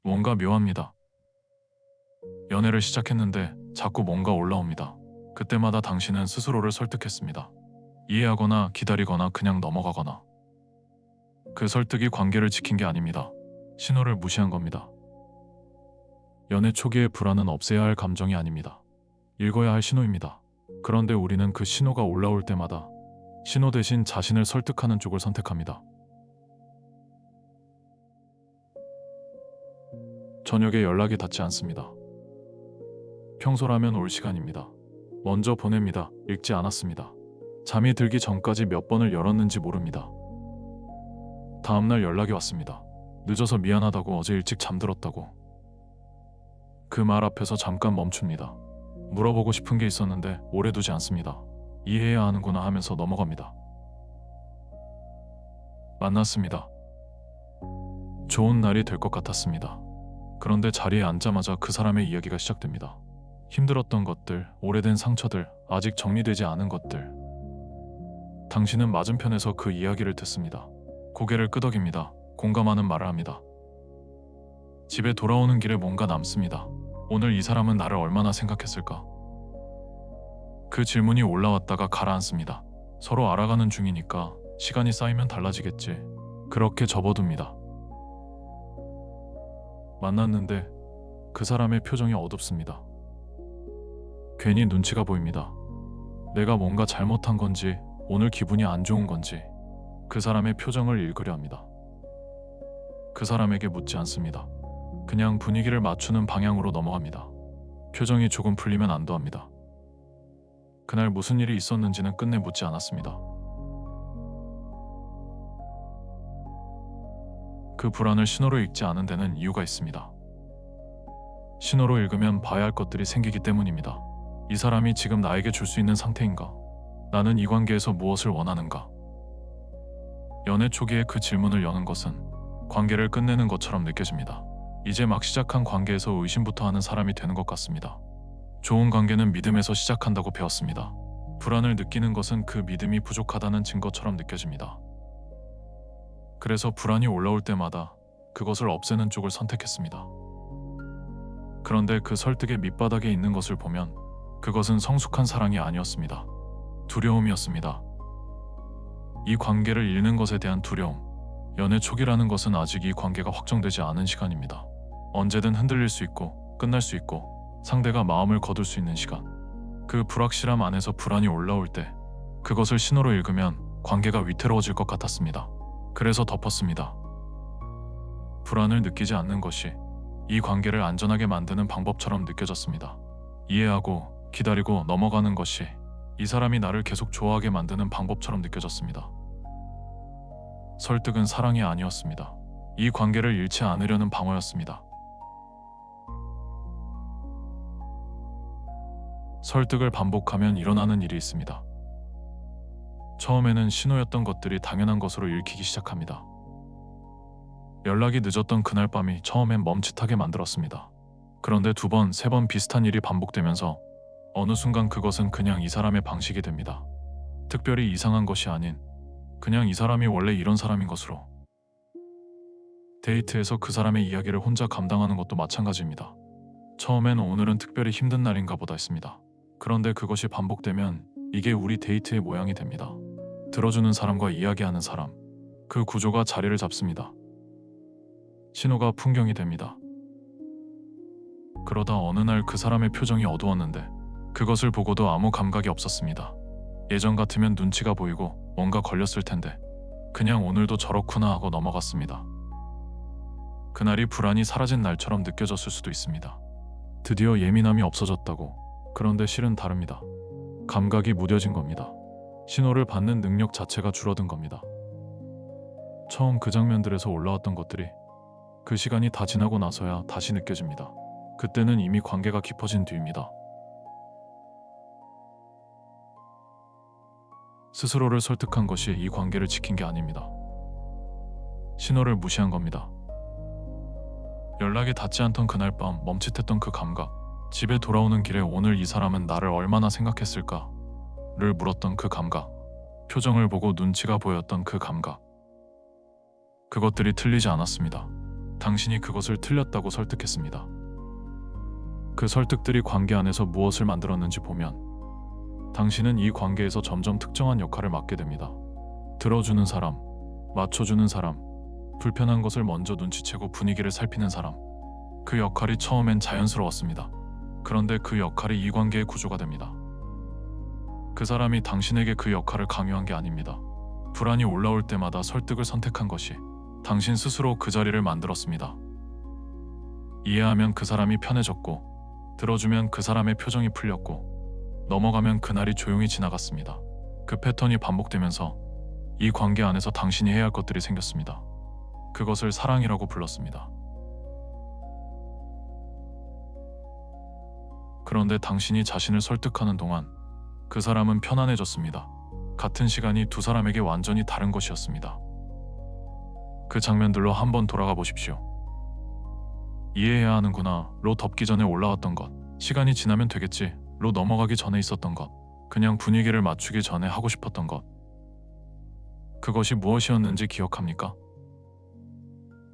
뭔가 묘합니다. 연애를 시작했는데 자꾸 뭔가 올라옵니다. 그때마다 당신은 스스로를 설득했습니다. 이해하거나 기다리거나 그냥 넘어가거나. 그 설득이 관계를 지킨 게 아닙니다. 신호를 무시한 겁니다. 연애 초기의 불안은 없애야 할 감정이 아닙니다. 읽어야 할 신호입니다. 그런데 우리는 그 신호가 올라올 때마다 신호 대신 자신을 설득하는 쪽을 선택합니다. 저녁에 연락이 닿지 않습니다. 평소라면 올 시간입니다. 먼저 보냅니다. 읽지 않았습니다. 잠이 들기 전까지 몇 번을 열었는지 모릅니다. 다음날 연락이 왔습니다. 늦어서 미안하다고, 어제 일찍 잠들었다고. 그 말 앞에서 잠깐 멈춥니다. 물어보고 싶은 게 있었는데 오래 두지 않습니다. 이해해야 하는구나 하면서 넘어갑니다. 만났습니다. 좋은 날이 될 것 같았습니다. 그런데 자리에 앉자마자 그 사람의 이야기가 시작됩니다. 힘들었던 것들, 오래된 상처들, 아직 정리되지 않은 것들. 당신은 맞은편에서 그 이야기를 듣습니다. 고개를 끄덕입니다. 공감하는 말을 합니다. 집에 돌아오는 길에 뭔가 남습니다. 오늘 이 사람은 나를 얼마나 생각했을까? 그 질문이 올라왔다가 가라앉습니다. 서로 알아가는 중이니까 시간이 쌓이면 달라지겠지. 그렇게 접어둡니다. 만났는데 그 사람의 표정이 어둡습니다. 괜히 눈치가 보입니다. 내가 뭔가 잘못한 건지, 오늘 기분이 안 좋은 건지 그 사람의 표정을 읽으려 합니다. 그 사람에게 묻지 않습니다. 그냥 분위기를 맞추는 방향으로 넘어갑니다. 표정이 조금 풀리면 안도합니다. 그날 무슨 일이 있었는지는 끝내 묻지 않았습니다. 그 불안을 신호로 읽지 않은 데는 이유가 있습니다. 신호로 읽으면 봐야 할 것들이 생기기 때문입니다. 이 사람이 지금 나에게 줄 수 있는 상태인가? 나는 이 관계에서 무엇을 원하는가? 연애 초기에 그 질문을 여는 것은 관계를 끝내는 것처럼 느껴집니다. 이제 막 시작한 관계에서 의심부터 하는 사람이 되는 것 같습니다. 좋은 관계는 믿음에서 시작한다고 배웠습니다. 불안을 느끼는 것은 그 믿음이 부족하다는 증거처럼 느껴집니다. 그래서 불안이 올라올 때마다 그것을 없애는 쪽을 선택했습니다. 그런데 그 설득의 밑바닥에 있는 것을 보면 그것은 성숙한 사랑이 아니었습니다. 두려움이었습니다. 이 관계를 잃는 것에 대한 두려움. 연애 초기라는 것은 아직 이 관계가 확정되지 않은 시간입니다. 언제든 흔들릴 수 있고 끝날 수 있고 상대가 마음을 거둘 수 있는 시간. 그 불확실함 안에서 불안이 올라올 때 그것을 신호로 읽으면 관계가 위태로워질 것 같았습니다. 그래서 덮었습니다. 불안을 느끼지 않는 것이 이 관계를 안전하게 만드는 방법처럼 느껴졌습니다. 이해하고 기다리고 넘어가는 것이 이 사람이 나를 계속 좋아하게 만드는 방법처럼 느껴졌습니다. 설득은 사랑이 아니었습니다. 이 관계를 잃지 않으려는 방어였습니다. 설득을 반복하면 일어나는 일이 있습니다. 처음에는 신호였던 것들이 당연한 것으로 읽히기 시작합니다. 연락이 늦었던 그날 밤이 처음엔 멈칫하게 만들었습니다. 그런데 두 번, 세 번 비슷한 일이 반복되면서 어느 순간 그것은 그냥 이 사람의 방식이 됩니다. 특별히 이상한 것이 아닌 그냥 이 사람이 원래 이런 사람인 것으로. 데이트에서 그 사람의 이야기를 혼자 감당하는 것도 마찬가지입니다. 처음엔 오늘은 특별히 힘든 날인가 보다 했습니다. 그런데 그것이 반복되면 이게 우리 데이트의 모양이 됩니다. 들어주는 사람과 이야기하는 사람. 그 구조가 자리를 잡습니다. 신호가 풍경이 됩니다. 그러다 어느 날 그 사람의 표정이 어두웠는데 그것을 보고도 아무 감각이 없었습니다. 예전 같으면 눈치가 보이고 뭔가 걸렸을 텐데 그냥 오늘도 저렇구나 하고 넘어갔습니다. 그날이 불안이 사라진 날처럼 느껴졌을 수도 있습니다. 드디어 예민함이 없어졌다고. 그런데 실은 다릅니다. 감각이 무뎌진 겁니다. 신호를 받는 능력 자체가 줄어든 겁니다. 처음 그 장면들에서 올라왔던 것들이 그 시간이 다 지나고 나서야 다시 느껴집니다. 그때는 이미 관계가 깊어진 뒤입니다. 스스로를 설득한 것이 이 관계를 지킨 게 아닙니다. 신호를 무시한 겁니다. 연락이 닿지 않던 그날 밤 멈칫했던 그 감각, 집에 돌아오는 길에 오늘 이 사람은 나를 얼마나 생각했을까를 물었던 그 감각, 표정을 보고 눈치가 보였던 그 감각. 그것들이 틀리지 않았습니다. 당신이 그것을 틀렸다고 설득했습니다. 그 설득들이 관계 안에서 무엇을 만들었는지 보면 당신은 이 관계에서 점점 특정한 역할을 맡게 됩니다. 들어주는 사람, 맞춰주는 사람, 불편한 것을 먼저 눈치채고 분위기를 살피는 사람. 그 역할이 처음엔 자연스러웠습니다. 그런데 그 역할이 이 관계의 구조가 됩니다. 그 사람이 당신에게 그 역할을 강요한 게 아닙니다. 불안이 올라올 때마다 설득을 선택한 것이 당신 스스로 그 자리를 만들었습니다. 이해하면 그 사람이 편해졌고, 들어주면 그 사람의 표정이 풀렸고, 넘어가면 그날이 조용히 지나갔습니다. 그 패턴이 반복되면서 이 관계 안에서 당신이 해야 할 것들이 생겼습니다. 그것을 사랑이라고 불렀습니다. 그런데 당신이 자신을 설득하는 동안 그 사람은 편안해졌습니다. 같은 시간이 두 사람에게 완전히 다른 것이었습니다. 그 장면들로 한번 돌아가 보십시오. 이해해야 하는구나 로 덮기 전에 올라왔던 것, 시간이 지나면 되겠지 로 넘어가기 전에 있었던 것, 그냥 분위기를 맞추기 전에 하고 싶었던 것. 그것이 무엇이었는지 기억합니까?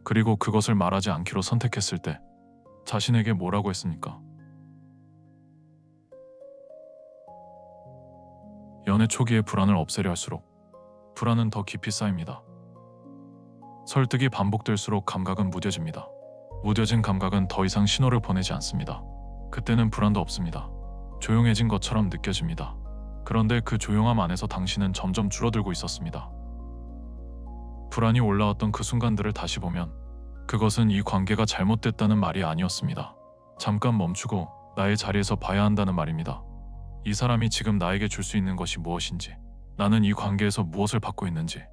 그리고 그것을 말하지 않기로 선택했을 때 자신에게 뭐라고 했습니까? 연애 초기에 불안을 없애려 할수록 불안은 더 깊이 쌓입니다. 설득이 반복될수록 감각은 무뎌집니다. 무뎌진 감각은 더 이상 신호를 보내지 않습니다. 그때는 불안도 없습니다. 조용해진 것처럼 느껴집니다. 그런데 그 조용함 안에서 당신은 점점 줄어들고 있었습니다. 불안이 올라왔던 그 순간들을 다시 보면 그것은 이 관계가 잘못됐다는 말이 아니었습니다. 잠깐 멈추고 나의 자리에서 봐야 한다는 말입니다. 이 사람이 지금 나에게 줄 수 있는 것이 무엇인지, 나는 이 관계에서 무엇을 받고 있는지,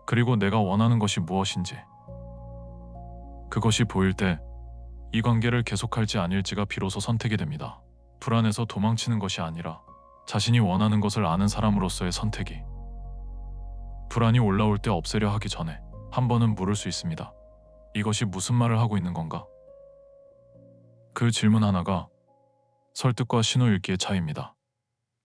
그리고 내가 원하는 것이 무엇인지. 그것이 보일 때 이 관계를 계속할지 아닐지가 비로소 선택이 됩니다. 불안해서 도망치는 것이 아니라 자신이 원하는 것을 아는 사람으로서의 선택이. 불안이 올라올 때 없애려 하기 전에 한 번은 물을 수 있습니다. 이것이 무슨 말을 하고 있는 건가? 그 질문 하나가 설득과 신호 읽기의 차이입니다.